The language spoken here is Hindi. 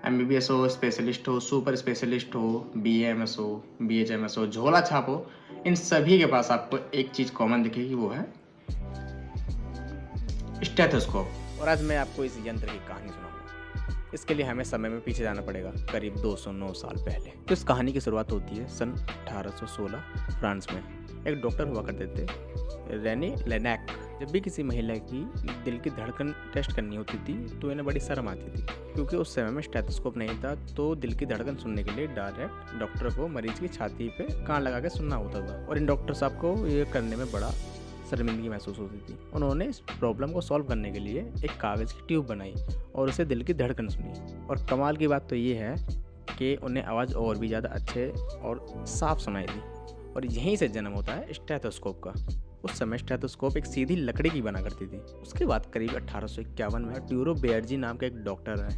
एमबीबीएस हो, स्पेशलिस्ट हो, सुपर स्पेशलिस्ट हो, बीएएमएस हो, बीएचएमएस हो, झोला छाप हो, इन सभी के पास आपको एक चीज़ कॉमन दिखेगी, वो है स्टेथोस्कोप। और आज मैं आपको इस यंत्र की कहानी सुनाऊंगा। इसके लिए हमें समय में पीछे जाना पड़ेगा, करीब 209 साल पहले। तो इस कहानी की शुरुआत होती है सन 1816 फ्रांस में। एक डॉक्टर हुआ करते थे, रेने लेनैक। जब भी किसी महिला की दिल की धड़कन टेस्ट करनी होती थी तो इन्हें बड़ी शर्म आती थी, क्योंकि उस समय में स्टेथोस्कोप नहीं था। तो दिल की धड़कन सुनने के लिए डायरेक्ट डॉक्टर को मरीज की छाती पे कान लगा के सुनना होता था, और इन डॉक्टर साहब को ये करने में बड़ा शर्मिंदगी महसूस होती थी। उन्होंने इस प्रॉब्लम को सॉल्व करने के लिए एक कागज़ की ट्यूब बनाई और उसे दिल की धड़कन सुनी। और कमाल की बात तो ये है कि उन्हें आवाज़ और भी ज़्यादा अच्छे और साफ सुनाई दी। और यहीं से जन्म होता है स्टेथोस्कोप का। उस समय स्टेथोस्कोप एक सीधी लकड़ी की बना करती थी। उसके बाद करीब 1851 में ट्यूरो बेयर्जी नाम का एक डॉक्टर है,